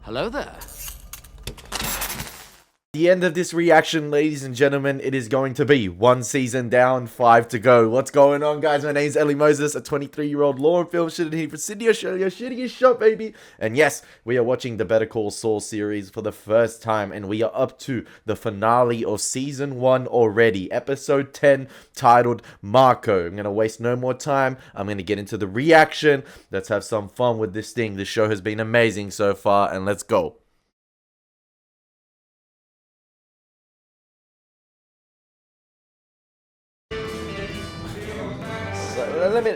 Hello there. The end of this reaction, ladies and gentlemen, it is going to be 1 season down, 5 to go. What's going on, guys? My name's Elie Moses, a 23-year-old law and film student here from Sydney, Australia. Shooting his shot, baby. And yes, we are watching the Better Call Saul series for the first time, and we are up to the finale of season 1 already, episode 10, titled Marco. I'm going to waste no more time. I'm going to get into the reaction. Let's have some fun with this thing. This show has been amazing so far, and let's go.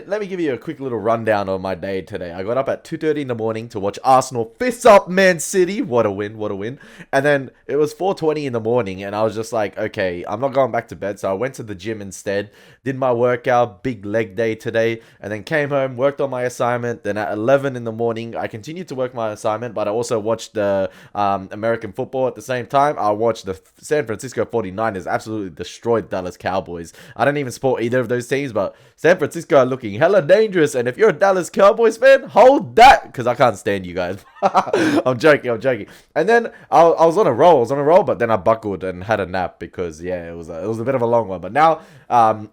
Let me give you a quick little rundown of my day today. I got up at 2:30 in the morning to watch Arsenal fist up Man City. What a win, what a win. And then it was 4:20 in the morning and I was just like, okay, I'm not going back to bed. So I went to the gym instead, did my workout, big leg day today, and then came home, worked on my assignment. Then at 11 in the morning, I continued to work my assignment, but I also watched the American football at the same time. I watched the San Francisco 49ers absolutely destroyed Dallas Cowboys. I don't even support either of those teams, but San Francisco are looking hella dangerous, and if you're a Dallas Cowboys fan, hold that, because I can't stand you guys. I'm joking. And then I was on a roll, but then I buckled and had a nap because, yeah, it was a bit of a long one. But now,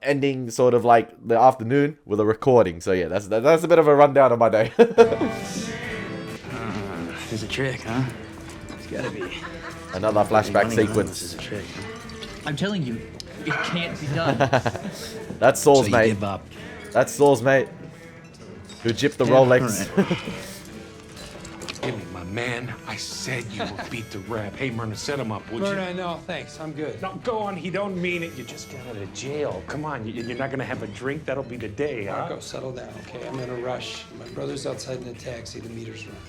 ending sort of like the afternoon with a recording. So yeah, that's a bit of a rundown of my day. Here's a trick, huh? It's gotta be. Another flashback sequence. This is a trick, huh? I'm telling you, it can't be done. That's Saul's so mate. Give up. That's Saul's mate. Who gypped the Rolex. Right. Give me my man. I said you would beat the rap. Hey, Myrna, set him up, would you? Myrna, no, thanks. I'm good. No, go on. He don't mean it. You just got out of jail. Come on. You're not going to have a drink? That'll be the day, huh? Marco, settle down, okay? I'm in a rush. My brother's outside in a taxi. The meter's running.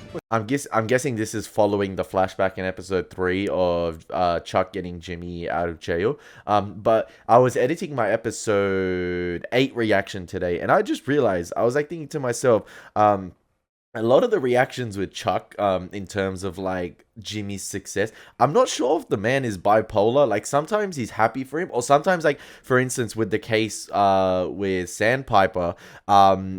I'm guessing this is following the flashback in episode 3 of Chuck getting Jimmy out of jail. But I was editing my episode 8 reaction today, and I just realized, I was like thinking to myself, a lot of the reactions with Chuck, in terms of like Jimmy's success, I'm not sure if the man is bipolar. Like sometimes he's happy for him, or sometimes, like for instance with the case with Sandpiper,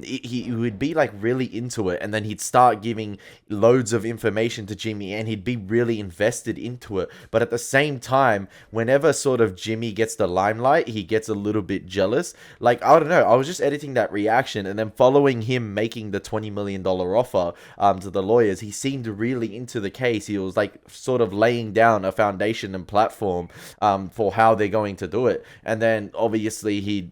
he would be like really into it, and then he'd start giving loads of information to Jimmy, and he'd be really invested into it. But at the same time, whenever sort of Jimmy gets the limelight, he gets a little bit jealous. Like I don't know, I was just editing that reaction, and then following him making the $20 million offer to the lawyers, he seemed really into the case. He was like sort of laying down a foundation and platform for how they're going to do it. And then obviously he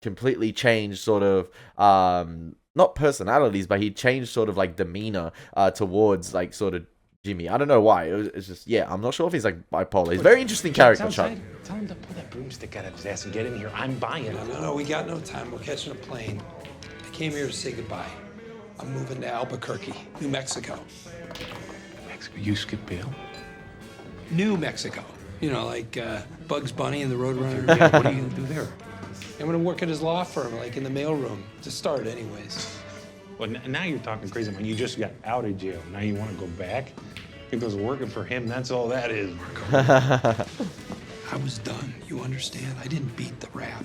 completely changed sort of not personalities, but he changed sort of like demeanor towards like sort of Jimmy. I don't know why. It's just, yeah, I'm not sure if he's like bipolar. He's a very interesting character, Chuck. Tell him to pull that broomstick out of his ass and get in here. I'm buying it. No, we got no time. We're catching a plane. I came here to say goodbye. I'm moving to Albuquerque, New Mexico. Mexico? You skip bail? New Mexico. You know, like Bugs Bunny and the Roadrunner. Yeah, what are you going to do there? I'm gonna work at his law firm, like in the mailroom, to start anyways. Well, now you're talking crazy. When you just got out of jail, now you want to go back? If it was working for him, that's all that is. I was done, you understand? I didn't beat the rap.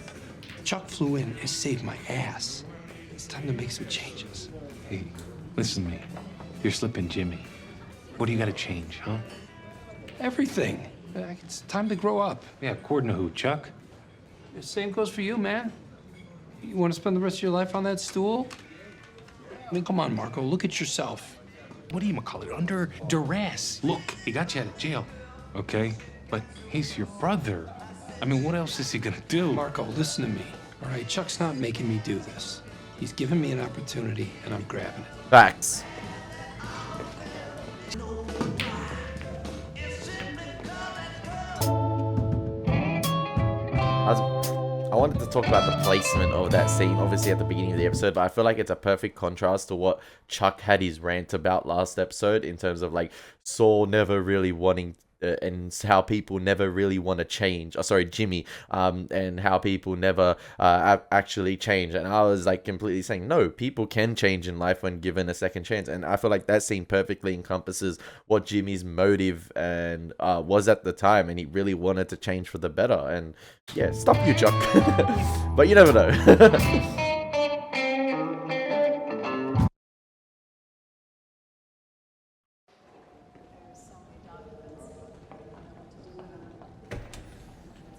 Chuck flew in and saved my ass. It's time to make some changes. Hey, listen to me. You're slipping Jimmy. What do you got to change, huh? Everything. It's time to grow up. Yeah, according to who, Chuck? The same goes for you, man. You want to spend the rest of your life on that stool? I mean, come on, Marco, look at yourself. What do you call it? Under duress. Look, he got you out of jail, okay? But he's your brother. I mean, what else is he gonna do? Marco, listen to me, all right? Chuck's not making me do this. He's given me an opportunity, and I'm grabbing it. Facts. I wanted to talk about the placement of that scene, obviously at the beginning of the episode, but I feel like it's a perfect contrast to what Chuck had his rant about last episode, in terms of like Saul never really wanting and how people never really want to change. Oh, sorry, Jimmy, and how people never actually change. And I was like completely saying, no, people can change in life when given a second chance. And I feel like that scene perfectly encompasses what Jimmy's motive and was at the time, and he really wanted to change for the better. And yeah, stop you, Chuck. But you never know.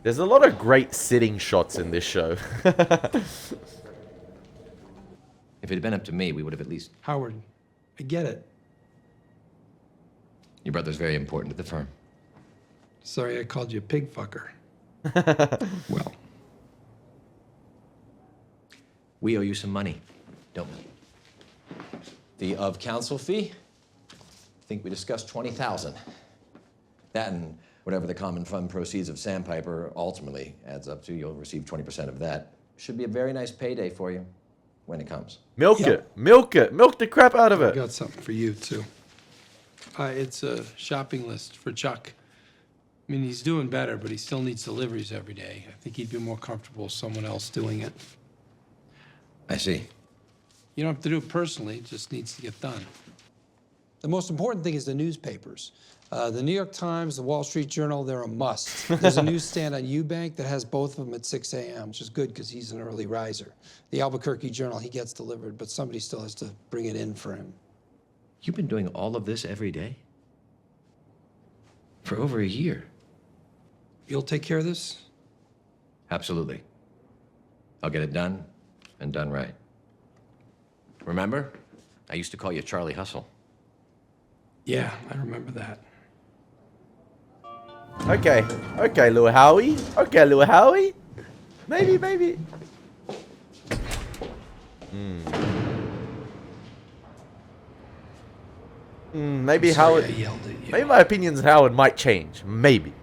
There's a lot of great sitting shots in this show. If it had been up to me, we would have at least... Howard, I get it. Your brother's very important to the firm. Sorry I called you a pig fucker. Well, We owe you some money, don't we? The of counsel fee? I think we discussed 20,000. That and whatever the common fund proceeds of Sandpiper ultimately adds up to, you'll receive 20% of that. Should be a very nice payday for you when it comes. Milk it. Milk it. Milk the crap out of I it. got something for you, too. It's a shopping list for Chuck. I mean, he's doing better, but he still needs deliveries every day. I think he'd be more comfortable with someone else doing it. I see. You don't have to do it personally, it just needs to get done. The most important thing is the newspapers. The New York Times, the Wall Street Journal, they're a must. There's a newsstand on Eubank that has both of them at 6 a.m., which is good because he's an early riser. The Albuquerque Journal, he gets delivered, but somebody still has to bring it in for him. You've been doing all of this every day? For over a year? You'll take care of this? Absolutely. I'll get it done, and done right. Remember? I used to call you Charlie Hustle. Yeah, I remember that. Okay. Okay, little Howie. Okay, little Howie. Maybe, maybe. Maybe Sorry Howard. I yelled at you. Maybe my opinions on Howard might change. Maybe.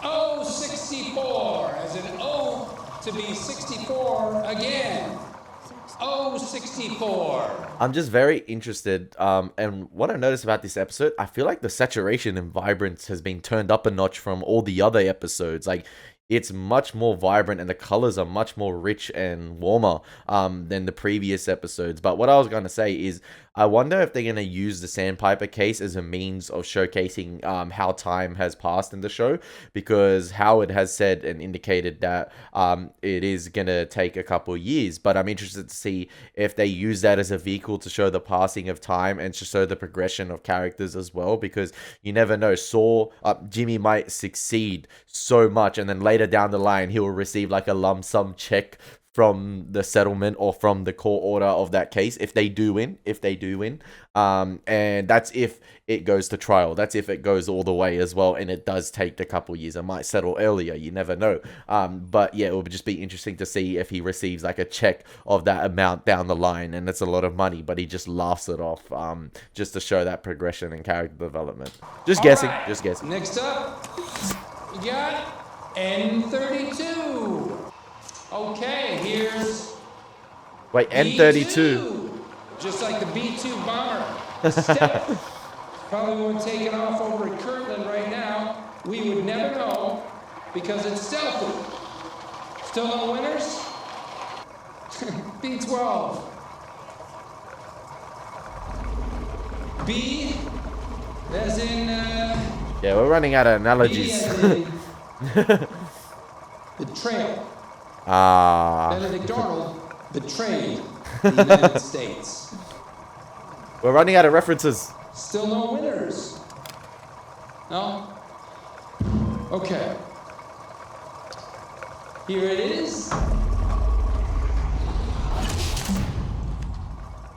Oh, 64, as in oh, to be 64 again. Oh, 64. I'm just very interested. And what I noticed about this episode, I feel like the saturation and vibrance has been turned up a notch from all the other episodes. Like, it's much more vibrant and the colors are much more rich and warmer than the previous episodes. But what I was going to say is, I wonder if they're going to use the Sandpiper case as a means of showcasing how time has passed in the show, because Howard has said and indicated that it is going to take a couple years. But I'm interested to see if they use that as a vehicle to show the passing of time and to show the progression of characters as well, because you never know. Jimmy might succeed so much, and then later down the line, he will receive like a lump sum check from the settlement or from the court order of that case if they do win. And that's if it goes to trial. That's if it goes all the way as well, and it does take a couple years. It might settle earlier, you never know. But yeah, it would just be interesting to see if he receives like a check of that amount down the line, and it's a lot of money, but he just laughs it off, just to show that progression and character development. Just guessing. Next up, we got N32. Okay, here's Wait, N32. B2. Just like the B-2 bomber. Step. Probably won't take it off over at Kirtland right now. We would never know because it's stealthy. Still no winners? B12. B, as in, Yeah, we're running out of B analogies. as in betrayal. Benedict Arnold betrayed the United States. We're running out of references. Still no winners. No? Okay. Here it is.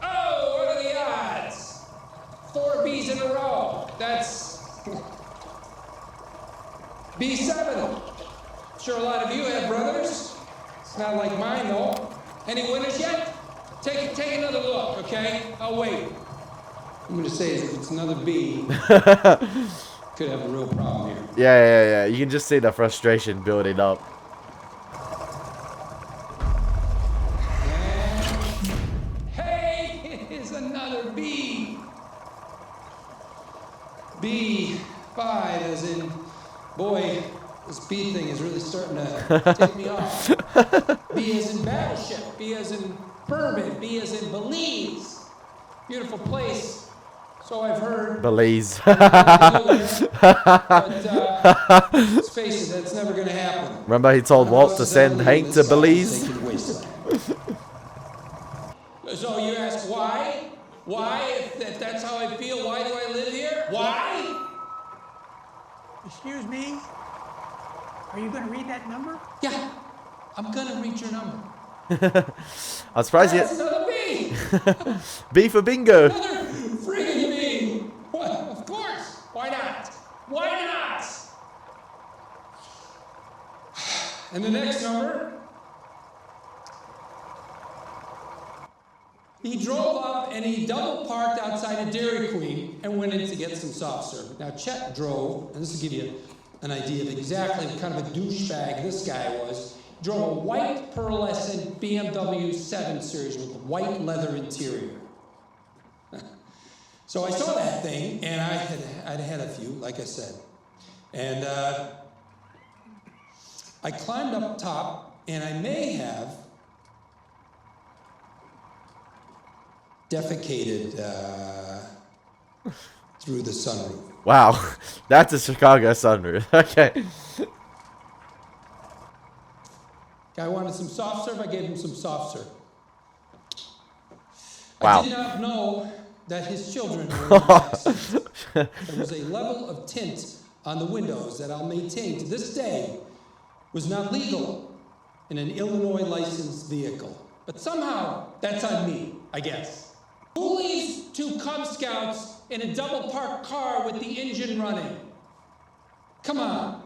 Oh, what are the odds? 4 B's in a row. That's B7. Sure, a lot of you have brothers. It's not like mine, though. Any winners yet? Take another look, okay? I'll wait. I'm gonna say if it's another B, could have a real problem here. Yeah. You can just see the frustration building up. And hey, it is another B. B5, as in, boy, this B thing is really starting to take me off. B as in battleship, B as in bourbon, B as in Belize. Beautiful place. So I've heard. Belize. But let's face it, that's never going to happen. Remember he told Walt to send Hank to Belize? So you ask why? Why? If that's how I feel, why do I live here? Why? Excuse me? Are you gonna read that number? Yeah, I'm gonna read your number. I'm surprised That's yet. another B! B for bingo. Another friggin' B! What? Of course! Why not? Why not? And the next number? He drove up and he double parked outside a Dairy Queen and went in to get some soft serve. Now, Chet drove, and this will give you an idea of exactly what kind of a douchebag this guy was. Drove a white pearlescent BMW 7 Series with a white leather interior. So I saw that thing, and I'd had a few, like I said. And I climbed up top, and I may have defecated through the sunroof. Wow, that's a Chicago sunroof. Okay. Guy wanted some soft serve, I gave him some soft serve. Wow. I did not know that his children were in the back seat. There was a level of tint on the windows that I'll maintain to this day was not legal in an Illinois licensed vehicle. But somehow, that's on me, I guess. Who leaves two Cub Scouts in a double parked car with the engine running? Come on.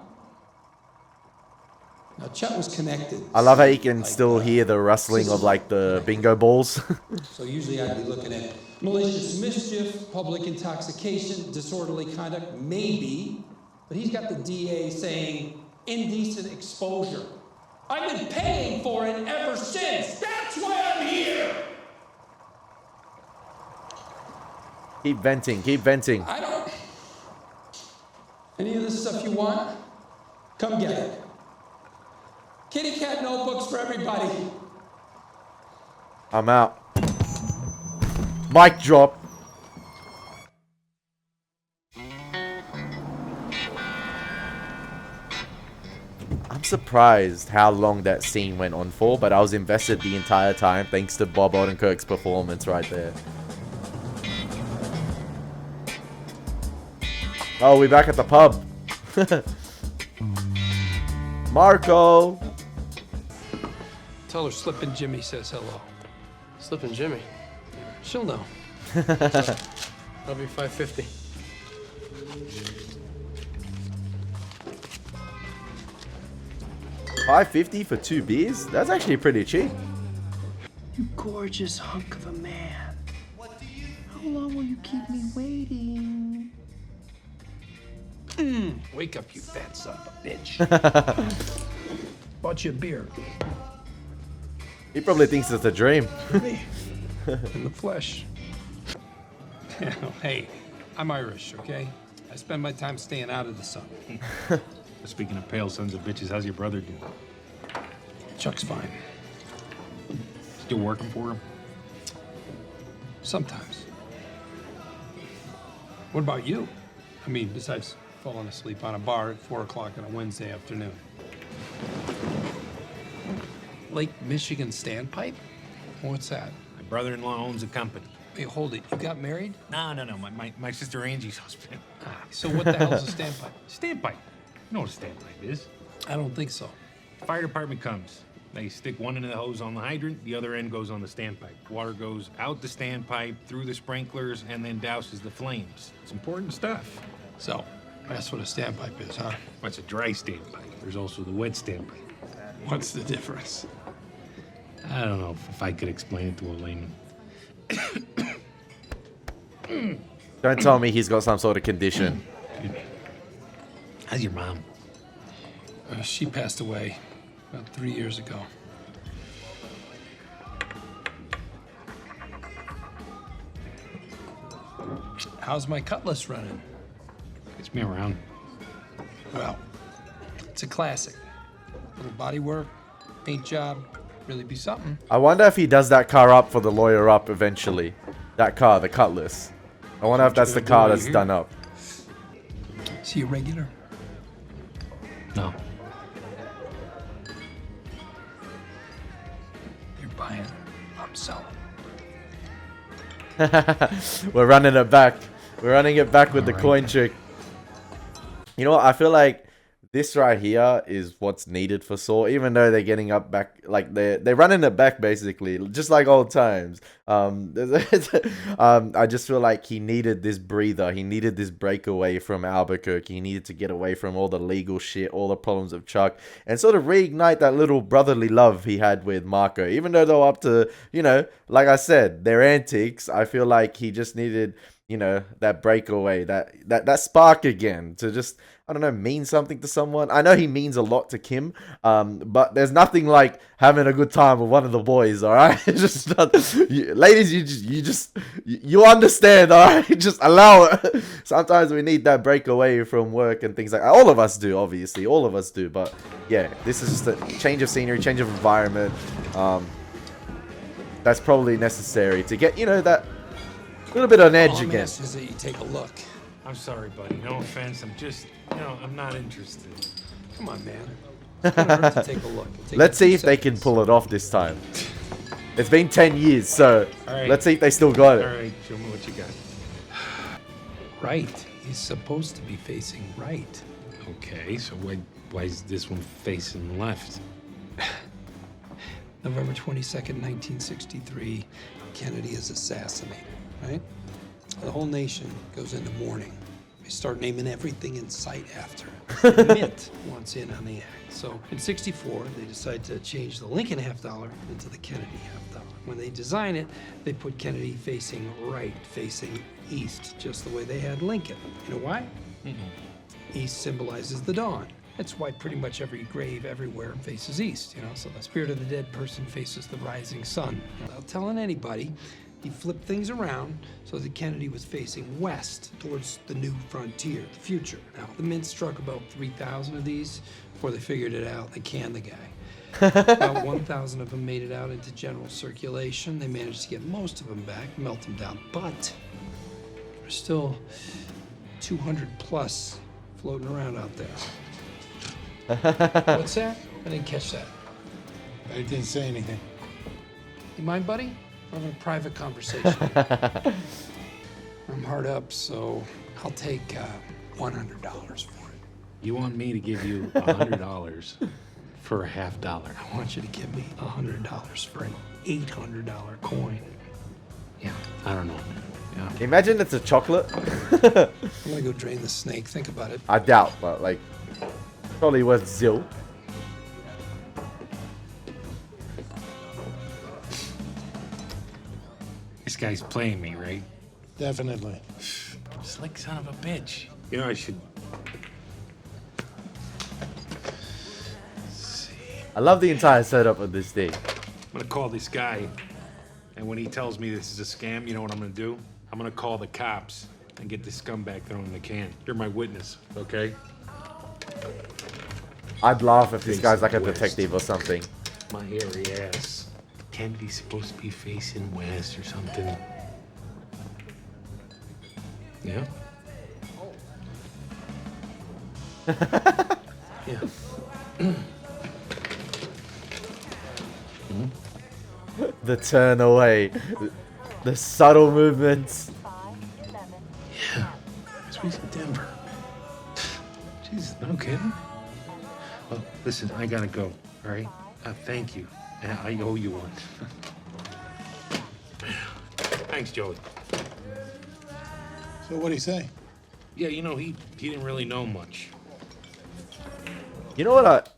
Now, Chet was connected. I love how you can still hear the rustling of like the bingo balls. So usually I'd be looking at malicious mischief, public intoxication, disorderly conduct, maybe. But he's got the DA saying indecent exposure. I've been paying for it ever since. That's why I'm here. Keep venting, keep venting. I don't. Any of this stuff you want? Come get it. Kitty cat notebooks for everybody. I'm out. Mic drop. I'm surprised how long that scene went on for, but I was invested the entire time thanks to Bob Odenkirk's performance right there. Oh, we're back at the pub. Marco. Tell her Slippin' Jimmy says hello. Slippin' Jimmy. She'll know. That'll be $5.50. $5.50 for 2 beers? That's actually pretty cheap. You gorgeous hunk of a man. How long will you keep me waiting? Wake up, you fat son of a bitch. Bought you a beer. He probably thinks it's a dream. Me. In the flesh. Hey, I'm Irish, okay? I spend my time staying out of the sun. Speaking of pale sons of bitches, how's your brother doing? Chuck's fine. Still working for him? Sometimes. What about you? I mean, besides falling asleep on a bar at 4 o'clock on a Wednesday afternoon. Lake Michigan Sandpiper? What's that? My brother-in-law owns a company. Hey, hold it. You got married? No. My sister Angie's husband. So what the hell's a standpipe? Standpipe. You know what a standpipe is? I don't think so. Fire department comes. They stick one end of the hose on the hydrant, the other end goes on the standpipe. Water goes out the standpipe, through the sprinklers, and then douses the flames. It's important stuff. So, that's what a standpipe is, huh? That's a dry standpipe. There's also the wet standpipe. What's the difference? I don't know if I could explain it to a layman. Don't tell me he's got some sort of condition. How's your mom? She passed away about 3 years ago. How's my Cutlass running? It's me around. Well, it's a classic. Little body work, paint job, really be something. I wonder if he does that car up for the lawyer up eventually. That car, the Cutlass. I wonder if that's the car that's done up. Is he a regular? No. You're buying, I'm selling. We're running it back. We're running it back with the coin trick. You know what? I feel like this right here is what's needed for Saul, even though they're getting up back, like they're running it back basically, just like old times. I just feel like he needed this breather. He needed this breakaway from Albuquerque. He needed to get away from all the legal shit, all the problems of Chuck, and sort of reignite that little brotherly love he had with Marco. Even though they're up to, you know, like I said, their antics, I feel like he just needed, you know, that breakaway, that spark again to just, I don't know, mean something to someone. I know he means a lot to Kim, but there's nothing like having a good time with one of the boys, all right? Just not, ladies, you understand, all right? Just allow it. Sometimes we need that break away from work and things like that. All of us do, obviously. All of us do. But yeah, this is just a change of scenery, change of environment. That's probably necessary to get, you know, that little bit on edge again. Is that you take a look. I'm sorry, buddy. No offense. I'm just, I'm not interested. Come on, man. It's gonna hurt to take a look. Let's see if they can pull it off this time. It's been 10 years, so let's see if they still got it. All right, show me what you got. Right. He's supposed to be facing right. Okay, so why is this one facing left? November 22nd, 1963, Kennedy is assassinated, right? The whole nation goes into mourning. They start naming everything in sight after it. The Mint wants in on the act. So in 64, they decide to change the Lincoln $50 into the Kennedy $50. When they design it, they put Kennedy facing right, facing east, just the way they had Lincoln. You know why? East symbolizes the dawn. That's why pretty much every grave everywhere faces east, you know? So the spirit of the dead person faces the rising sun. Without telling anybody, he flipped things around so that Kennedy was facing west towards the new frontier, the future. Now, the Mint struck about 3,000 of these before they figured it out. They canned the guy. About 1,000 of them made it out into general circulation. They managed to get most of them back, melt them down. But there's still 200 plus floating around out there. What's that? I didn't catch that. I didn't say anything. You mind, buddy? We're having a private conversation. I'm hard up, so I'll take $100 for it. You want me to give you $100 for a $50? I want you to give me $100 for an $800 coin. Yeah, I don't know, man. Yeah. Imagine it's a chocolate. I'm gonna go drain the snake. Think about it. I doubt, but like, probably worth zil. This guy's playing me, right? Definitely. Slick son of a bitch. You know, I should... I love the entire setup of this thing. I'm gonna call this guy, and when he tells me this is a scam, you know what I'm gonna do? I'm gonna call the cops and get this scumbag thrown in the can. You're my witness, okay? I'd laugh if this guy's like a detective or something. My hairy ass. Kennedy's supposed to be facing west or something. Yeah? Yeah. The turn away. The subtle movements. Yeah. This week's in Denver. Jeez, no kidding. Well, listen, I gotta go, all right? Thank you. I owe you one. Thanks, Joey. So what'd he say? Yeah, you know, he didn't really know much. You know what?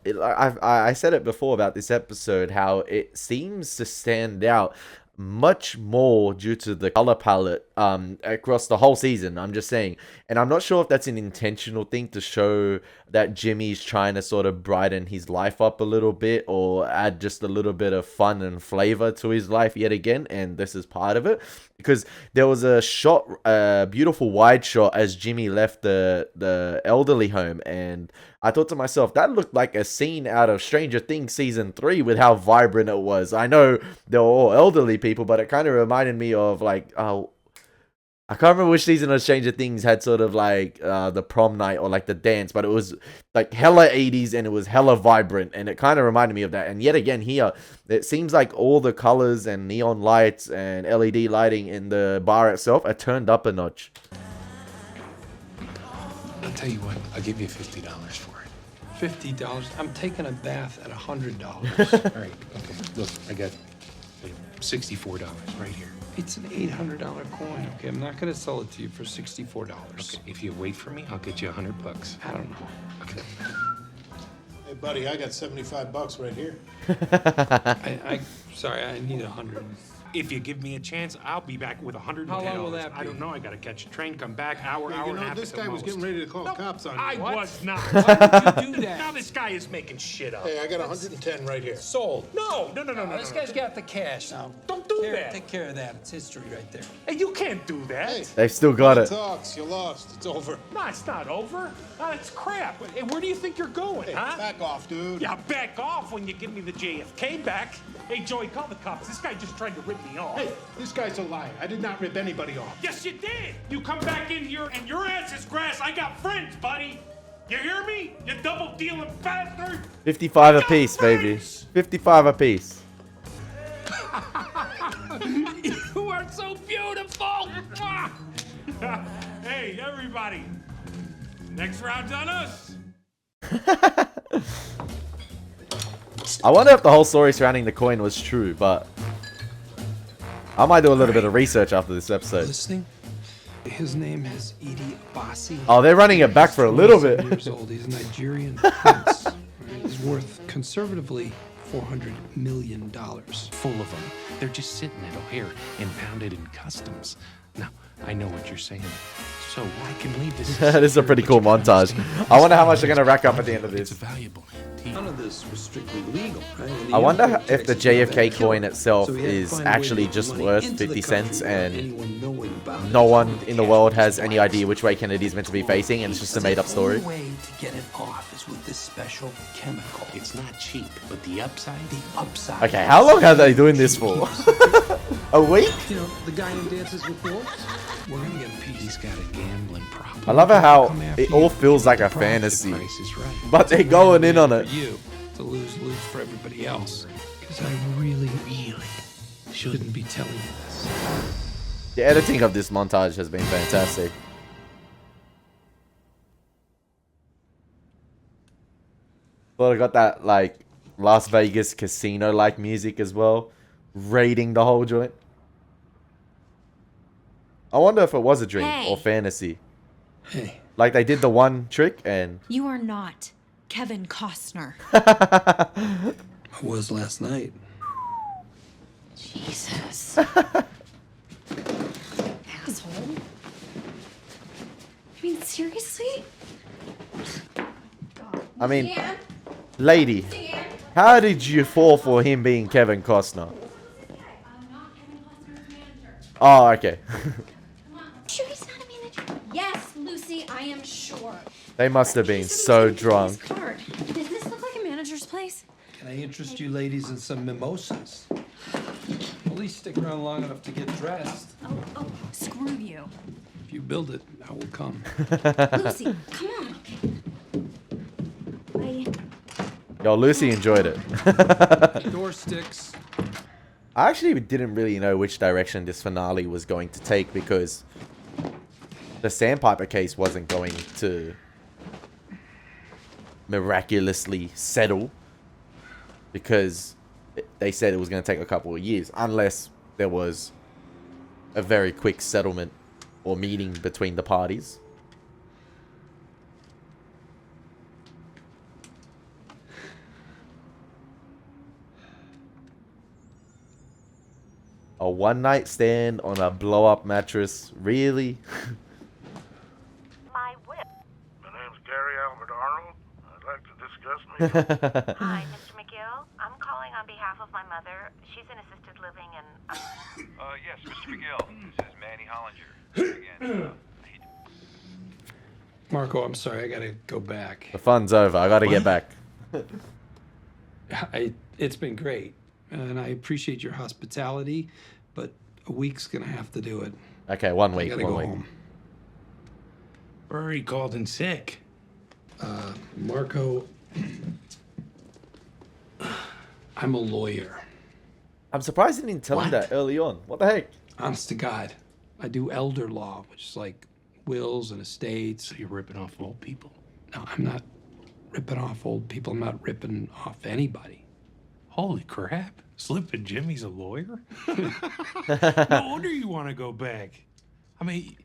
I said it before about this episode, how it seems to stand out much more due to the color palette across the whole season. I'm just saying, and I'm not sure if that's an intentional thing to show that Jimmy's trying to sort of brighten his life up a little bit or add just a little bit of fun and flavor to his life yet again, and this is part of it. Because there was a shot, a beautiful wide shot as Jimmy left the elderly home, and I thought to myself, that looked like a scene out of Stranger Things Season 3 with how vibrant it was. I know they were all elderly people, but it kind of reminded me of like, I can't remember which season of Stranger Things had sort of like the prom night or like the dance, but it was like hella 80s and it was hella vibrant, and it kind of reminded me of that. And yet again here, it seems like all the colors and neon lights and LED lighting in the bar itself are turned up a notch. tell you what, I'll give you $50 for it. $50. I'm taking a bath at $100. All right, okay, look, I got $64 right here. It's an $800 coin, okay? I'm not gonna sell it to you for $64. Okay, if you wait for me, I'll get you $100. I don't know. Okay. Hey, buddy, I got $75 right here. Sorry, I need 100. If you give me a chance, I'll be back with $110. How long will that I be? don't know. I gotta catch a train, come back, hour Hey, and a half. this at the guy was most. getting ready to call No, cops on you. I What? was not. Why did you do that? Now this guy is making shit up. Hey, I got 110 right here. Sold. No. This guy's got the cash now. Don't do Here, that. take care of that. It's history right there. Hey, you can't do that. Hey, They've still got it it. talks. You lost. It's over. No, it's not over. It's crap. Hey, where do you think you're going, Hey, huh? back off, dude. Yeah, back off when you give me the JFK back. Hey, Joey, call the cops. This guy just tried to rip me off. Hey, this guy's a liar. I did not rip anybody off. Yes, you did. You come back in here and your ass is grass. I got friends, buddy. You hear me? You double dealing bastard. 55 apiece, baby. 55 apiece. You are so beautiful. Hey, everybody. Next round's on us. I wonder if the whole story surrounding the coin was true, but I might do a little bit of research after this episode. Listening? His name is Elie Moses. Oh, they're running it back for a little bit. Years old. He's a Nigerian prince. Right? He's worth conservatively $400 million. Full of them. They're just sitting at O'Hare, impounded in customs. Now, I know what you're saying. So I can leave this. This is a pretty cool montage. I wonder how much they're gonna rack up at the end of It's this. valuable. None of this was strictly legal, right? And the I wonder airport if the taxes were JFK that coin killer. itself So he had to is find a way to actually get just money worth into the 50 country cents without and anyone knowing about it. no one in the world has any idea which way Kennedy's meant to be facing, and it's just a made-up story. The only way to get it off is with this special chemical. It's not cheap, but the upside. The upside. Okay, how long are they doing this for? A week? You know, the guy who dances with wolves? We're gonna get a piece. He's got a gambling problem. I love how Come after it you. all feels like a The fantasy, price is right. but they're going in on For it. you to lose for everybody else. Because I really shouldn't be telling you this. The editing of this montage has been fantastic. But I got that like Las Vegas casino like music as well, raiding the whole joint. I wonder if it was a dream or fantasy. Hey. Like they did the one trick and You are not Kevin Costner. I was last night. Jesus. Asshole. I mean, seriously? I mean, lady, how did you fall for him being Kevin Costner? Oh, okay. Sure he's not a manager? Yes, Lucy, I am sure. They must have been so drunk. Card. Does this look like a manager's place? Can I interest you ladies in some mimosas? At least stick around long enough to get dressed. Oh, screw you. If you build it, I will come. Lucy, come on. Yo, Lucy enjoyed it. Door sticks. I actually didn't really know which direction this finale was going to take because the Sandpiper case wasn't going to miraculously settle because they said it was going to take a couple of years unless there was a very quick settlement or meeting between the parties. A one-night stand on a blow-up mattress? Really? My whip. My name's Gary Albert Arnold. I'd like to discuss me. Hi, Mr. McGill. I'm calling on behalf of my mother. She's in assisted living and... Yes, Mr. McGill. This is Manny Hollinger. Again. Marco, I'm sorry, I gotta go back. The fun's over. I gotta get back. It's been great, and I appreciate your hospitality, but a week's gonna have to do it. Okay, 1 week. I gotta 1 go week. home. Burry called in sick. Marco, I'm a lawyer. I'm surprised you didn't tell him that early on. What the heck? Honest to God, I do elder law, which is like wills and estates. So you're ripping off old people? No, I'm not ripping off old people. I'm not ripping off anybody. Holy crap. Slippin' Jimmy's a lawyer? No wonder you want to go back. I mean,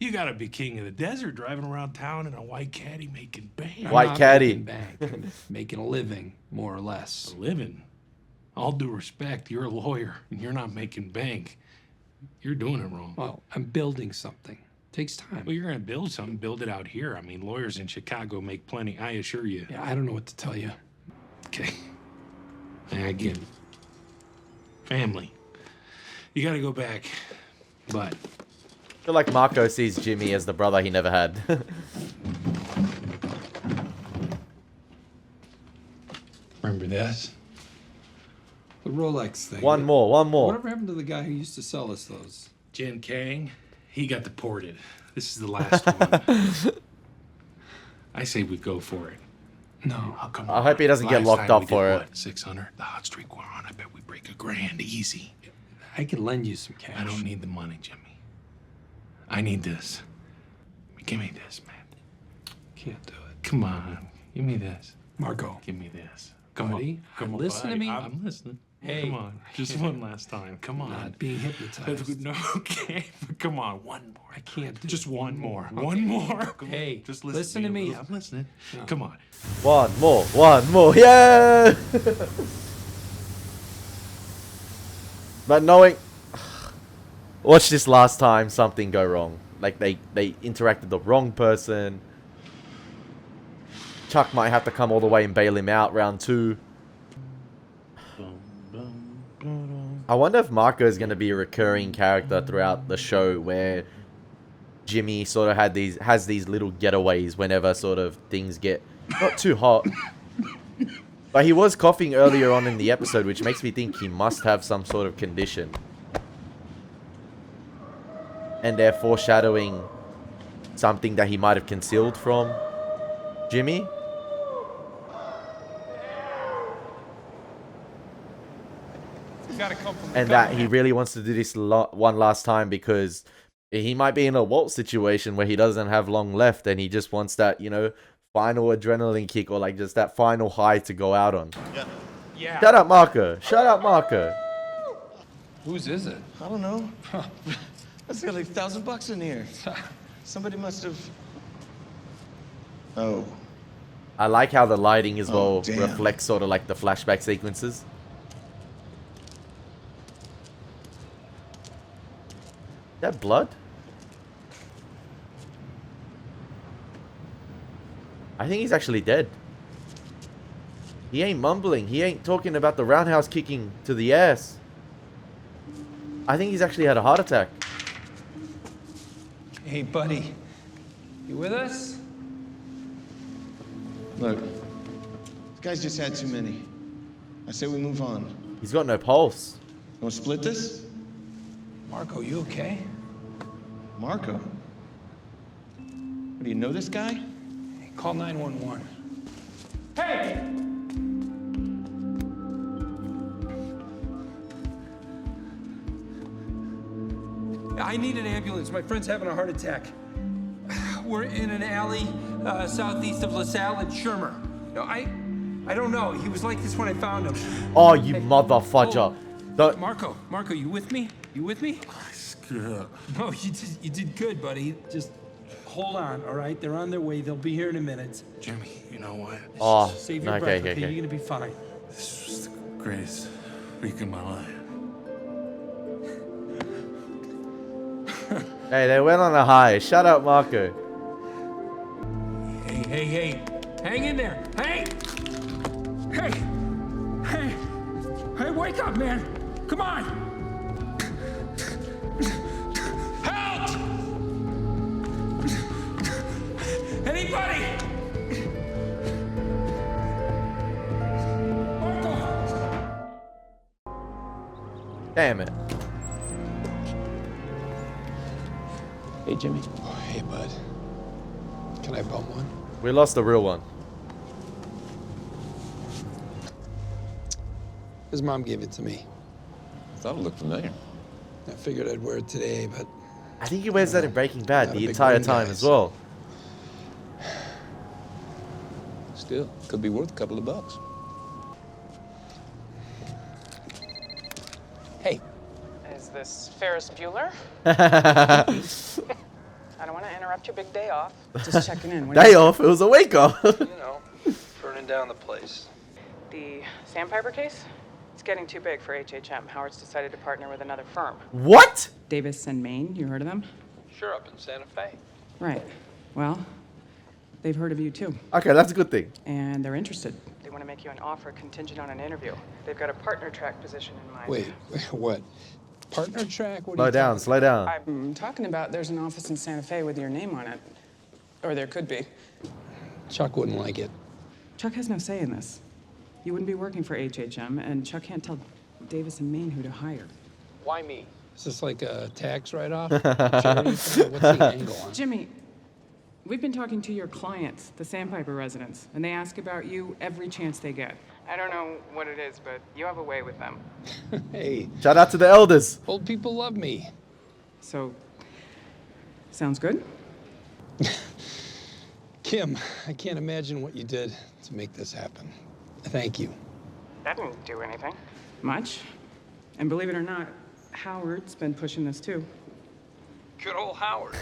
you got to be king of the desert driving around town in a white caddy making bank. White caddy. Bank. I'm making a living, more or less. A living? All due respect, you're a lawyer and you're not making bank. You're doing it wrong. Well, I'm building something. Takes time. Well, you're going to build something, build it out here. I mean, lawyers in Chicago make plenty, I assure you. Yeah, I don't know what to tell you. Okay. I get it. Family. You got to go back. But I feel like Marco sees Jimmy as the brother he never had. remember this? The Rolex thing. One more. Whatever happened to the guy who used to sell us those? Jen Kang, he got deported. This is the last one. I say we go for it. No. Oh, come I on. hope he doesn't get Last locked time up we for did it. What, 600? The hot streak we're on, I bet we break $1,000 easy. I can lend you some cash. I don't need the money, Jimmy. I need this. Give me this, man. Can't do it. Come on. Give me this. Marco. Give me this. Come Buddy, on. Come on. listen to me. I'm listening. Hey. Come on. Just one last time. Come on. Not being hypnotized. No, okay. Come on. One more. I can't do Just it. one more. Okay. One more. Come Hey, on. Just listen to me. Yeah, I'm listening. No. Come on. One more. Yeah! But knowing... Watch this last time something go wrong. Like, they interacted the wrong person. Chuck might have to come all the way and bail him out round 2. I wonder if Marco is going to be a recurring character throughout the show where Jimmy sort of has these little getaways whenever sort of things get not too hot. But he was coughing earlier on in the episode, which makes me think he must have some sort of condition. And they're foreshadowing something that he might have concealed from Jimmy. And that he really wants to do this one last time because he might be in a Walt situation where he doesn't have long left and he just wants that, you know, final adrenaline kick or like just that final high to go out on. Yeah. Shut up, Marco. Shut up, Marco. Whose is it? I don't know. That's got like $1,000 in here. Somebody must have. Oh. I like how the lighting as well damn. reflects sort of like the flashback sequences. Is that blood? I think he's actually dead. He ain't mumbling. He ain't talking about the roundhouse kicking to the ass. I think he's actually had a heart attack. Hey, buddy. You with us? Look, this guy's just had too many. I say we move on. He's got no pulse. You want to split this? Marco, you okay? Marco? What, do you know this guy? Hey, call 911. Hey! I need an ambulance. My friend's having a heart attack. We're in an alley southeast of LaSalle and Shermer. No, I don't know. He was like this when I found him. Oh, you motherfudger. Oh, Marco, you with me? You with me? No, you did good, buddy. Just hold on, all right? They're on their way. They'll be here in a minute. Jimmy, you know what? Oh, Save your okay, breath, okay, okay? okay. You're gonna be fine. This was the greatest week of my life. Hey, they went on a high. Shut up, Marco. Hey. Hang in there. Hey, wake up, man. Come on. Help! Anybody? Marco! Damn it. Hey, Jimmy. Oh, hey, bud. Can I bum one? We lost the real one. His mom gave it to me. I thought it looked familiar. I figured I'd wear it today, but I think he wears that in Breaking Bad Not a the big entire wing time guy, as so- well. Still, could be worth a couple of bucks. Hey. Is this Ferris Bueller? I don't want to interrupt your big day off. Just checking in. What do Day you- off? It was a wake up. You know, burning down the place. The Sandpiper case? It's getting too big for HHM. Howard's decided to partner with another firm. What? Davis and Main, you heard of them? Sure, up in Santa Fe. Right. Well, they've heard of you too. Okay, that's a good thing. And they're interested. They want to make you an offer contingent on an interview. They've got a partner track position in mind. Wait, what? Partner track? What are Slow you down, talking slow down. I'm talking about there's an office in Santa Fe with your name on it. Or there could be. Chuck wouldn't like it. Chuck has no say in this. You wouldn't be working for HHM, and Chuck can't tell Davis and Main who to hire. Why me? Is this like a tax write-off? Charity thing? What's the angle on it? Jimmy, we've been talking to your clients, the Sandpiper residents, and they ask about you every chance they get. I don't know what it is, but you have a way with them. Hey, Shout out to the elders. old people love me. So, sounds good? Kim, I can't imagine what you did to make this happen. Thank you. That didn't do anything. Much. And believe it or not, Howard's been pushing this too. Good old Howard.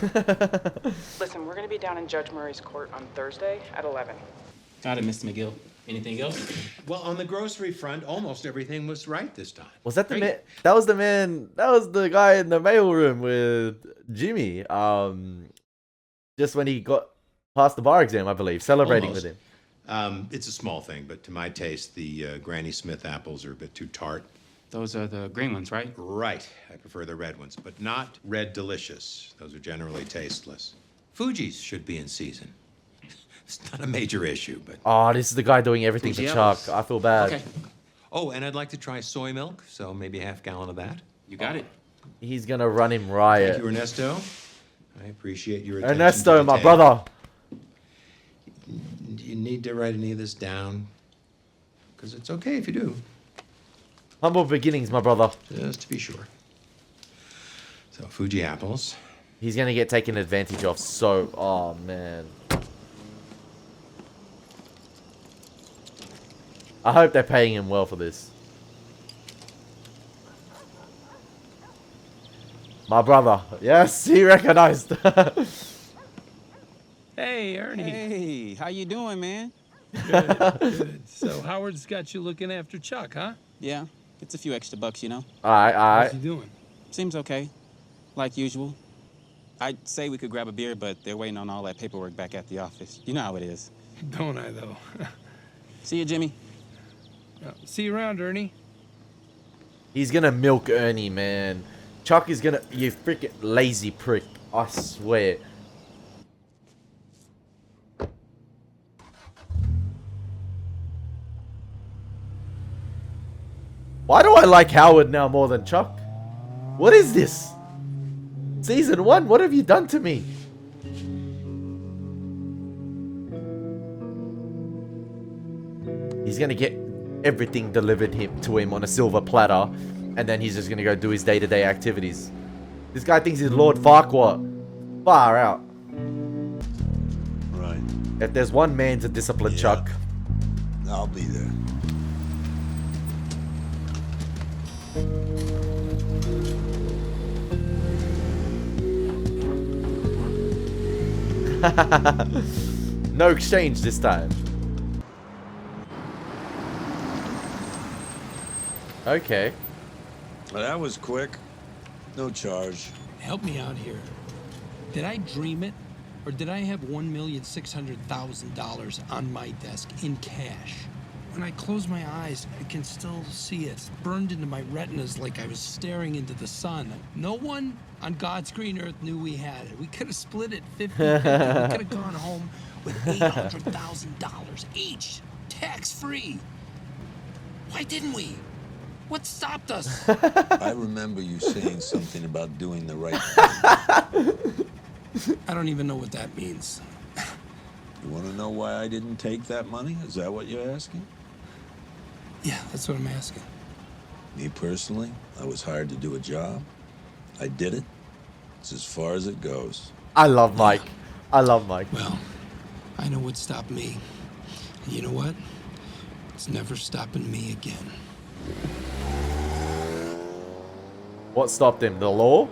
Listen, we're going to be down in Judge Murray's court on Thursday at 11. Got it, Mr. McGill. Anything else? Well, on the grocery front, almost everything was right this time. Was that the man? That was the man. That was the guy in the mail room with Jimmy. Just when he got past the bar exam, I believe, celebrating Almost. with him. It's a small thing, but to my taste, the Granny Smith apples are a bit too tart. Those are the green ones, right? Right. I prefer the red ones, but not red delicious. Those are generally tasteless. Fuji's should be in season. It's not a major issue, but... Oh, this is the guy doing everything Fuji for Chuck. apples. I feel bad. Okay. Oh, and I'd like to try soy milk, so maybe a half gallon of that. You got it. He's gonna run him riot. Thank you, Ernesto. I appreciate your attention. Ernesto, to my detail. brother. Do you need to write any of this down? Because it's okay if you do. Humble beginnings, my brother. Just to be sure. So, Fuji apples. He's gonna get taken advantage of. So, oh man. I hope they're paying him well for this. My brother. Yes, he recognized. Hey, Ernie. Hey, how you doing, man? Good, good. So Howard's got you looking after Chuck, huh? Yeah, it's a few extra bucks, you know. Alright, How's alright. he doing? Seems okay, like usual. I'd say we could grab a beer, but they're waiting on all that paperwork back at the office. You know how it is. Don't I, though? See you, Jimmy. See you around, Ernie. He's gonna milk Ernie, man. Chuck is gonna... You freaking lazy prick. I swear. Why do I like Howard now more than Chuck? What is this? Season 1, what have you done to me? He's gonna get everything delivered to him on a silver platter, and then he's just gonna go do his day-to-day activities. This guy thinks he's Lord Farquaad. Far out. Right. If there's one man to discipline Chuck, I'll be there. no exchange this time. Okay. Well, that was quick. No charge. Help me out here. Did I dream it? Or did I have $1,600,000 on my desk in cash? When I close my eyes, I can still see it. It's burned into my retinas like I was staring into the sun. No one on God's green earth knew we had it. We could have split it 50-50. We could have gone home with $800,000 each, tax-free. Why didn't we? What stopped us? I remember you saying something about doing the right thing. I don't even know what that means. You want to know why I didn't take that money? Is that what you're asking? Yeah, that's what I'm asking. Me personally, I was hired to do a job. I did it. It's as far as it goes. I love Mike. I love Mike. Well, I know what stopped me. And you know what? It's never stopping me again. What stopped him? The law?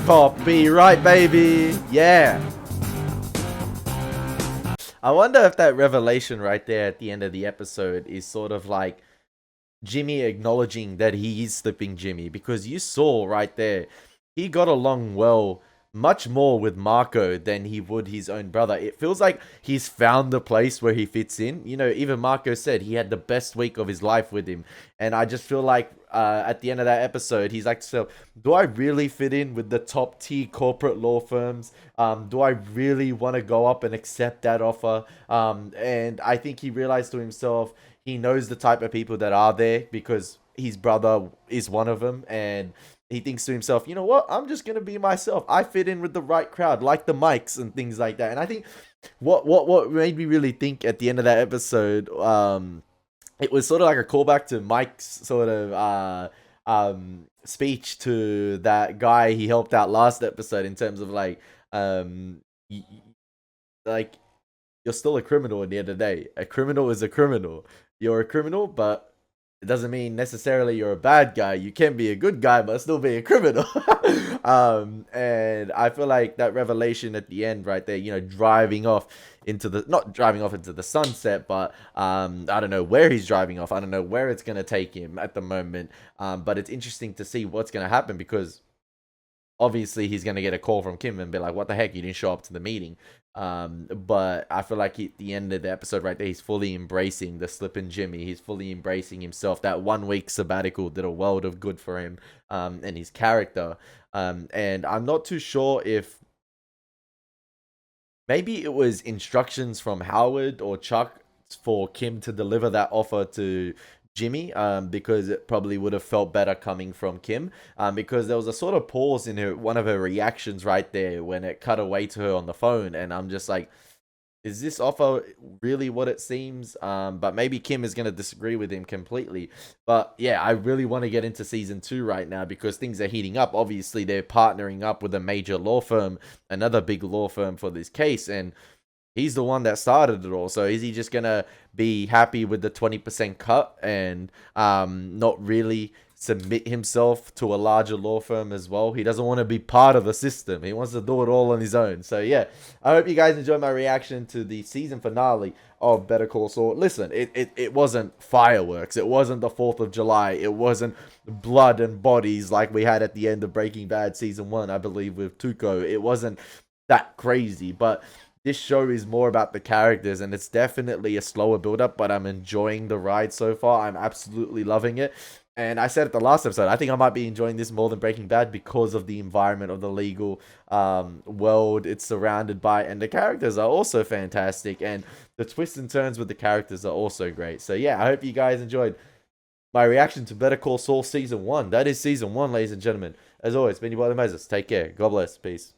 Copyright, baby. Yeah. I wonder if that revelation right there at the end of the episode is sort of like Jimmy acknowledging that he is slipping Jimmy, because you saw right there, he got along well, much more with Marco than he would his own brother. It feels like he's found the place where he fits in. You know, even Marco said he had the best week of his life with him. And I just feel like at the end of that episode, he's like, so do I really fit in with the top tier corporate law firms? Do I really want to go up and accept that offer? And I think he realized to himself, he knows the type of people that are there because his brother is one of them. And he thinks to himself, you know what? I'm just going to be myself. I fit in with the right crowd, like the mics and things like that. And I think what made me really think at the end of that episode, it was sort of like a callback to Mike's sort of speech to that guy he helped out last episode, in terms of like you're still a criminal at the end of the day. A criminal is a criminal. You're a criminal, but it doesn't mean necessarily you're a bad guy. You can be a good guy, but still be a criminal. And I feel like that revelation at the end right there, you know, not driving off into the sunset, but I don't know where he's driving off. I don't know where it's going to take him at the moment. But it's interesting to see what's going to happen, because obviously he's going to get a call from Kim and be like, what the heck, you didn't show up to the meeting. But I feel like at the end of the episode right there, he's fully embracing the slippin' Jimmy. He's fully embracing himself. That 1 week sabbatical did a world of good for him and his character. And I'm not too sure if maybe it was instructions from Howard or Chuck for Kim to deliver that offer to Jimmy, because it probably would have felt better coming from Kim, because there was a sort of pause in one of her reactions right there when it cut away to her on the phone, and I'm just like, is this offer really what it seems? But maybe Kim is going to disagree with him completely. But yeah, I really want to get into season 2 right now, because things are heating up. Obviously, they're partnering up with a major law firm, another big law firm for this case, and he's the one that started it all. So is he just going to be happy with the 20% cut and not really submit himself to a larger law firm as well? He doesn't want to be part of the system. He wants to do it all on his own. So yeah, I hope you guys enjoyed my reaction to the season finale of Better Call Saul. Listen, it wasn't fireworks. It wasn't the 4th of July. It wasn't blood and bodies like we had at the end of Breaking Bad season 1, I believe, with Tuco. It wasn't that crazy, but this show is more about the characters, and it's definitely a slower build-up, but I'm enjoying the ride so far. I'm absolutely loving it. And I said at the last episode, I think I might be enjoying this more than Breaking Bad because of the environment of the legal world it's surrounded by. And the characters are also fantastic. And the twists and turns with the characters are also great. So yeah, I hope you guys enjoyed my reaction to Better Call Saul Season 1. That is Season 1, ladies and gentlemen. As always, been your boy Elie Moses. Take care. God bless. Peace.